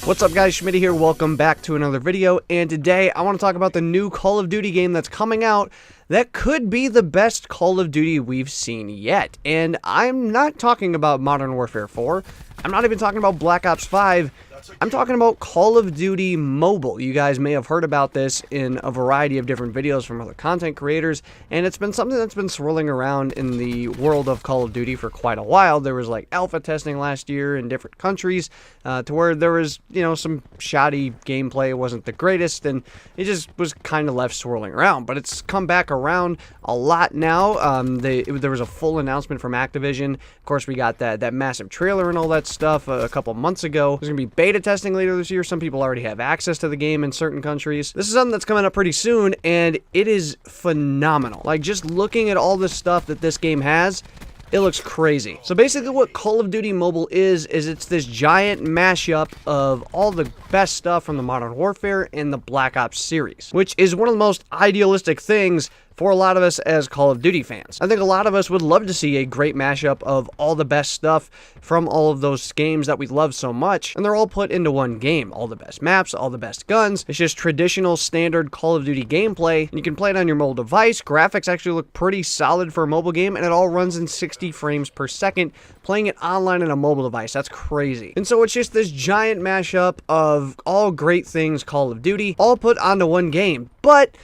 What's up guys, Schmitty here, welcome back to another video, and today I want to talk about the new Call of Duty game that's coming out that could be the best Call of Duty we've seen yet. And I'm not talking about Modern Warfare 4, I'm not even talking about Black Ops 5, I'm talking about Call of Duty Mobile. You guys may have heard about this in a variety of different videos from other content creators, and it's been something that's been swirling around in the world of Call of Duty for quite a while. There was like alpha testing last year in different countries to where there was, some shoddy gameplay. It wasn't the greatest, and it just was kind of left swirling around. But it's come back around a lot now. There was a full announcement from Activision. Of course, we got that massive trailer and all that stuff a couple months ago. There's going to be beta testing later this year. Some people already have access to the game in certain countries. This is something that's coming up pretty soon, and it is phenomenal. Like, just looking at all the stuff that this game has, it looks crazy. So basically what Call of Duty Mobile is it's this giant mashup of all the best stuff from the Modern Warfare and the Black Ops series, which is one of the most idealistic things for a lot of us as Call of Duty fans. I think a lot of us would love to see a great mashup of all the best stuff from all of those games that we love so much, and they're all put into one game. All the best maps, all the best guns. It's just traditional, standard Call of Duty gameplay, and you can play it on your mobile device. Graphics actually look pretty solid for a mobile game, and it all runs in 60 frames per second, playing it online on a mobile device. That's crazy. And so it's just this giant mashup of all great things Call of Duty, all put onto one game. But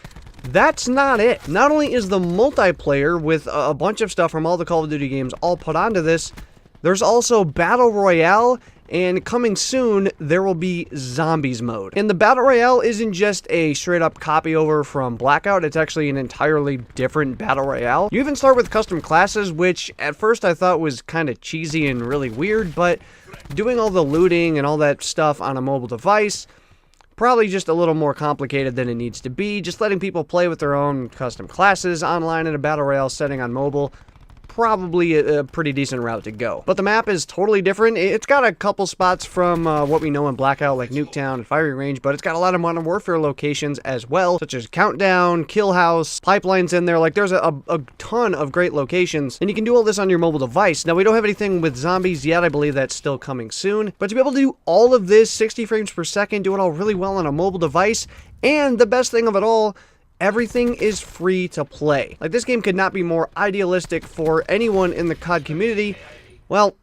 that's not it. Not only is the multiplayer with a bunch of stuff from all the Call of Duty games all put onto this, there's also Battle Royale, and coming soon, there will be Zombies mode. And the Battle Royale isn't just a straight-up copy over from Blackout, it's actually an entirely different Battle Royale. You even start with custom classes, which at first I thought was kind of cheesy and really weird, but doing all the looting and all that stuff on a mobile device, probably just a little more complicated than it needs to be. Just letting people play with their own custom classes online in a Battle Royale setting on mobile, probably a pretty decent route to go. But the map is totally different. It's got a couple spots from what we know in Blackout, like Nuketown and Firing Range, but it's got a lot of Modern Warfare locations as well, such as Countdown, Kill House, Pipelines in there. Like, there's a ton of great locations, and you can do all this on your mobile device. Now, we don't have anything with Zombies yet. I believe that's still coming soon. But to be able to do all of this 60 frames per second, do it all really well on a mobile device, and the best thing of it all, everything is free to play. Like, this game could not be more idealistic for anyone in the COD community. Well,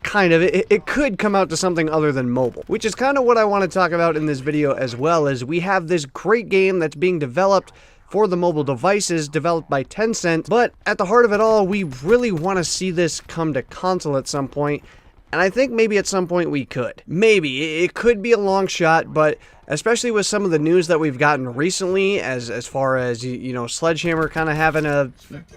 kind of. It could come out to something other than mobile, which is kind of what I want to talk about in this video as well. Is we have this great game that's being developed for the mobile devices, developed by Tencent, but at the heart of it all, we really want to see this come to console at some point. And I think maybe at some point we could. Maybe. It could be a long shot, but especially with some of the news that we've gotten recently, as far as, Sledgehammer kind of having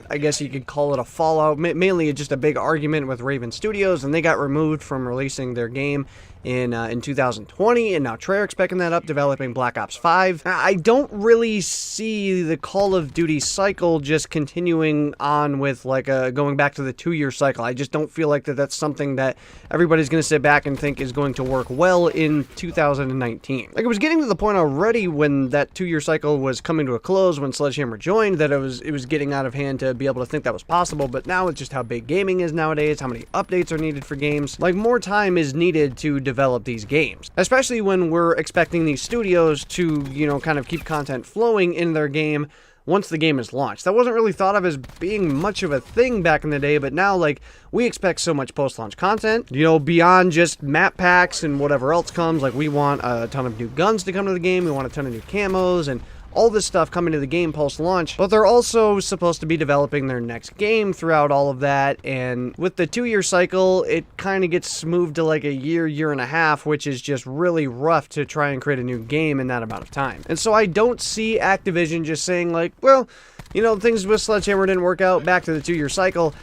I guess you could call it a fallout, mainly just a big argument with Raven Studios, and they got removed from releasing their game in 2020, and now Treyarch's picking that up, developing Black Ops 5. I don't really see the Call of Duty cycle just continuing on with, like, going back to the 2-year cycle. I just don't feel like that's something that everybody's going to sit back and think is going to work well in 2019. Like, it was getting to the point already when that 2-year cycle was coming to a close, when Sledgehammer joined, that it was getting out of hand to be able to think that was possible, but now it's just how big gaming is nowadays, how many updates are needed for games. Like, more time is needed to develop these games, especially when we're expecting these studios to, kind of keep content flowing in their game once the game is launched. That wasn't really thought of as being much of a thing back in the day, but now, like, we expect so much post-launch content, beyond just map packs and whatever else comes. Like, we want a ton of new guns to come to the game, we want a ton of new camos, and all this stuff coming to the game post-launch, but they're also supposed to be developing their next game throughout all of that, and with the 2-year cycle, it kind of gets moved to like a year and a half, which is just really rough to try and create a new game in that amount of time. And so I don't see Activision just saying, like, well, things with Sledgehammer didn't work out, back to the 2-year cycle.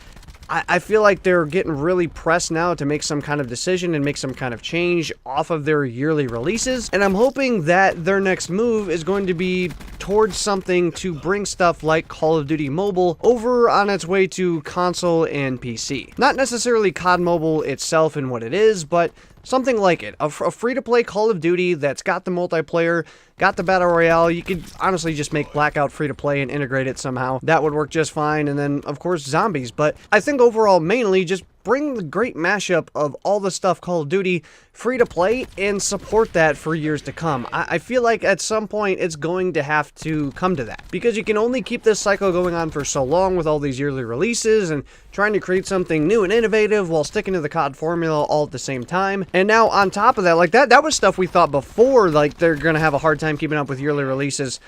I feel like they're getting really pressed now to make some kind of decision and make some kind of change off of their yearly releases. And I'm hoping that their next move is going to be towards something to bring stuff like Call of Duty Mobile over on its way to console and PC. Not necessarily COD Mobile itself and what it is, but something like it. A free-to-play Call of Duty that's got the multiplayer, got the Battle Royale. You could honestly just make Blackout free-to-play and integrate it somehow. That would work just fine. And then, of course, Zombies. But I think overall, mainly, just bring the great mashup of all the stuff Call of Duty free to play and support that for years to come. I feel like at some point it's going to have to come to that, because you can only keep this cycle going on for so long with all these yearly releases and trying to create something new and innovative while sticking to the COD formula all at the same time. And now on top of that, like that was stuff we thought before, like they're gonna have a hard time keeping up with yearly releases.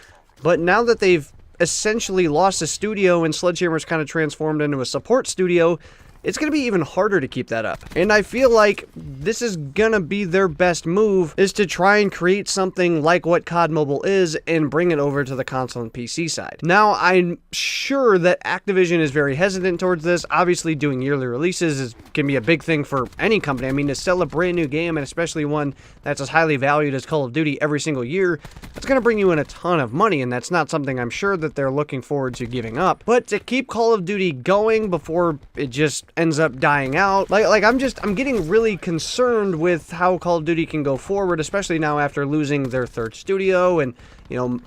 But now that they've essentially lost a studio and Sledgehammer's kind of transformed into a support studio, it's going to be even harder to keep that up. And I feel like this is going to be their best move, is to try and create something like what COD Mobile is and bring it over to the console and PC side. Now, I'm sure that Activision is very hesitant towards this. Obviously, doing yearly releases can be a big thing for any company. I mean, to sell a brand new game, and especially one that's as highly valued as Call of Duty every single year, that's going to bring you in a ton of money, and that's not something I'm sure that they're looking forward to giving up. But to keep Call of Duty going before it just ends up dying out, I'm getting really concerned with how Call of Duty can go forward, especially now after losing their third studio. And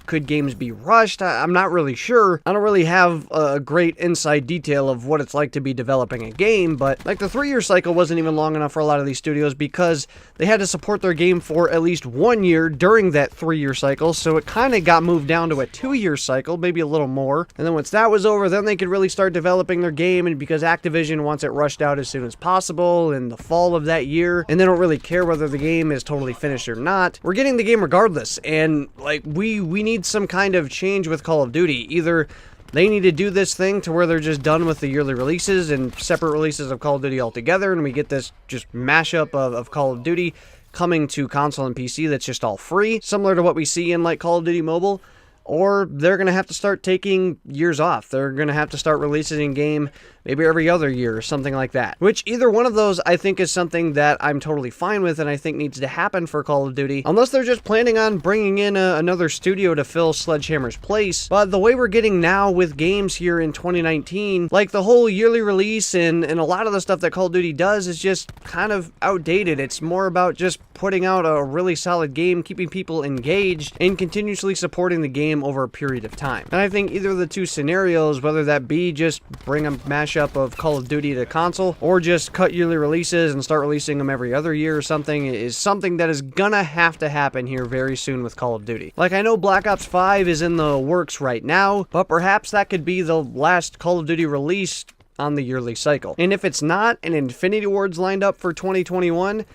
could games be rushed? I'm not really sure. I don't really have a great inside detail of what it's like to be developing a game, but like the 3-year cycle wasn't even long enough for a lot of these studios, because they had to support their game for at least 1 year during that 3-year cycle, so it kind of got moved down to a 2-year cycle, maybe a little more. And then once that was over, then they could really start developing their game, and because Activision wants it rushed out as soon as possible in the fall of that year, and they don't really care whether the game is totally finished or not, we're getting the game regardless. And like we need some kind of change with Call of Duty. Either they need to do this thing to where they're just done with the yearly releases and separate releases of Call of Duty altogether, and we get this just mashup of Call of Duty coming to console and PC that's just all free, similar to what we see in like Call of Duty Mobile. Or they're going to have to start taking years off. They're going to have to start releasing a game maybe every other year or something like that. Which either one of those I think is something that I'm totally fine with and I think needs to happen for Call of Duty. Unless they're just planning on bringing in another studio to fill Sledgehammer's place. But the way we're getting now with games here in 2019, like the whole yearly release and a lot of the stuff that Call of Duty does is just kind of outdated. It's more about just putting out a really solid game, keeping people engaged, and continuously supporting the game over a period of time. And I think either of the two scenarios, whether that be just bring a mashup of Call of Duty to console, or just cut yearly releases and start releasing them every other year or something, is something that is gonna have to happen here very soon with Call of Duty. Like, I know Black Ops 5 is in the works right now, but perhaps that could be the last Call of Duty release on the yearly cycle. And if it's not, and Infinity Ward's lined up for 2021,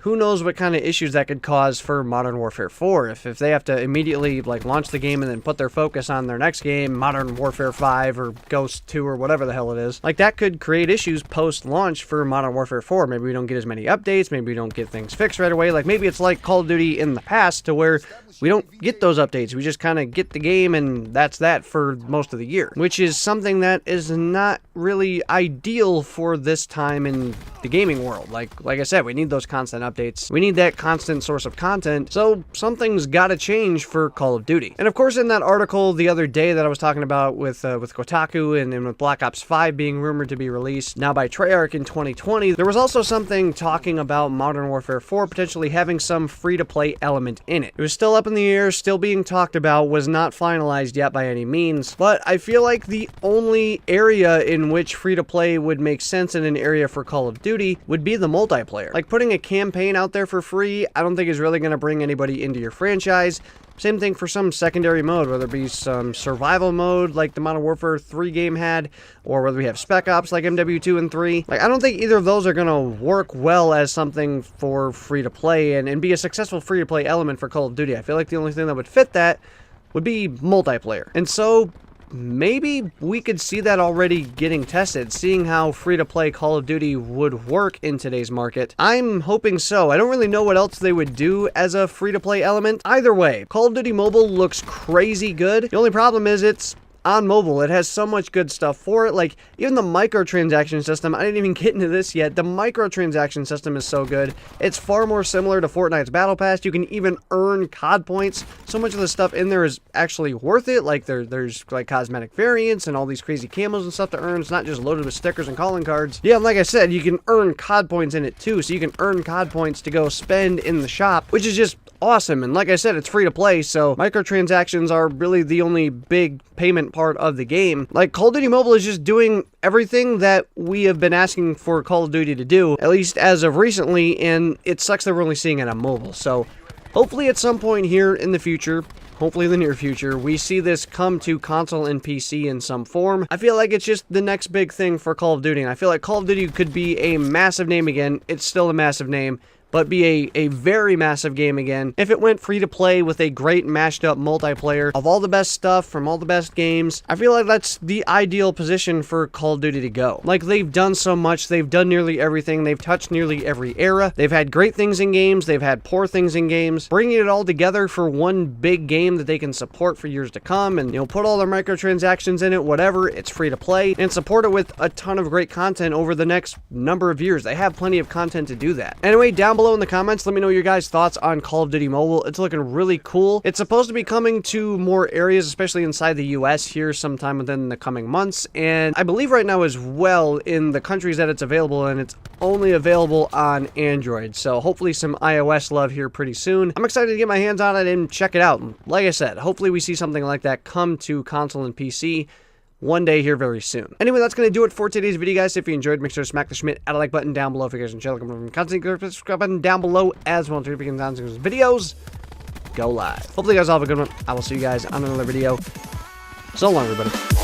who knows what kind of issues that could cause for Modern Warfare 4 if they have to immediately like launch the game and then put their focus on their next game, Modern Warfare 5 or Ghost 2 or whatever the hell it is. Like, that could create issues post-launch for Modern Warfare 4. Maybe we don't get as many updates, maybe we don't get things fixed right away. Like, maybe it's like Call of Duty in the past to where we don't get those updates. We just kind of get the game and that's that for most of the year, which is something that is not really ideal for this time in the gaming world. Like I said, we need those constant updates. We need that constant source of content. So something's got to change for Call of Duty. And of course, in that article the other day that I was talking about with Kotaku and with Black Ops 5 being rumored to be released now by Treyarch in 2020, there was also something talking about Modern Warfare 4 potentially having some free-to-play element in it. It was still up in the air, still being talked about, was not finalized yet by any means, but I feel like the only area in which free-to-play would make sense in an area for Call of Duty would be the multiplayer. Like, putting a campaign out there for free, I don't think is really going to bring anybody into your franchise. Same thing for some secondary mode, whether it be some survival mode like the Modern Warfare 3 game had, or whether we have Spec Ops like MW2 and 3. Like, I don't think either of those are going to work well as something for free-to-play and be a successful free-to-play element for Call of Duty. I feel like the only thing that would fit that would be multiplayer. And so maybe we could see that already getting tested, seeing how free-to-play Call of Duty would work in today's market. I'm hoping so. I don't really know what else they would do as a free-to-play element. Either way, Call of Duty Mobile looks crazy good. The only problem is it's on mobile. It has so much good stuff for it. Like, even the microtransaction system, I didn't even get into this yet. The microtransaction system is so good. It's far more similar to Fortnite's Battle Pass. You can even earn COD points. So much of the stuff in there is actually worth it. Like, there's like cosmetic variants and all these crazy camos and stuff to earn. It's not just loaded with stickers and calling cards. Yeah, and like I said, you can earn COD points in it too. So you can earn COD points to go spend in the shop, which is just awesome. And like I said, it's free to play, so microtransactions are really the only big payment part of the game. Like, Call of Duty Mobile is just doing everything that we have been asking for Call of Duty to do, at least as of recently, and it sucks that we're only seeing it on mobile. So hopefully at some point here in the future, hopefully in the near future, we see this come to console and PC in some form. I feel like it's just the next big thing for Call of Duty, and I feel like Call of Duty could be a massive name again. It's still a massive name, but be a very massive game again if it went free to play with a great mashed up multiplayer of all the best stuff from all the best games. I feel like that's the ideal position for Call of Duty to go. Like, they've done so much, they've done nearly everything, they've touched nearly every era, they've had great things in games, they've had poor things in games. Bringing it all together for one big game that they can support for years to come, and, you know, put all their microtransactions in it, whatever, it's free to play, and support it with a ton of great content over the next number of years. They have plenty of content to do that. Anyway, down below in the comments, let me know your guys' thoughts on Call of Duty Mobile. It's looking really cool. It's supposed to be coming to more areas, especially inside the US here sometime within the coming months, and I believe right now as well in the countries that it's available, and it's only available on Android, so hopefully some iOS love here pretty soon. I'm excited to get my hands on it and check it out. Like I said, hopefully we see something like that come to console and PC one day here very soon. Anyway, that's going to do it for today's video, guys. If you enjoyed, make sure to smack the Schmidt at a like button down below. If you guys enjoy, like, content, subscribe button down below as well. If you can videos, go live. Hopefully you guys all have a good one. I will see you guys on another video. So long, everybody.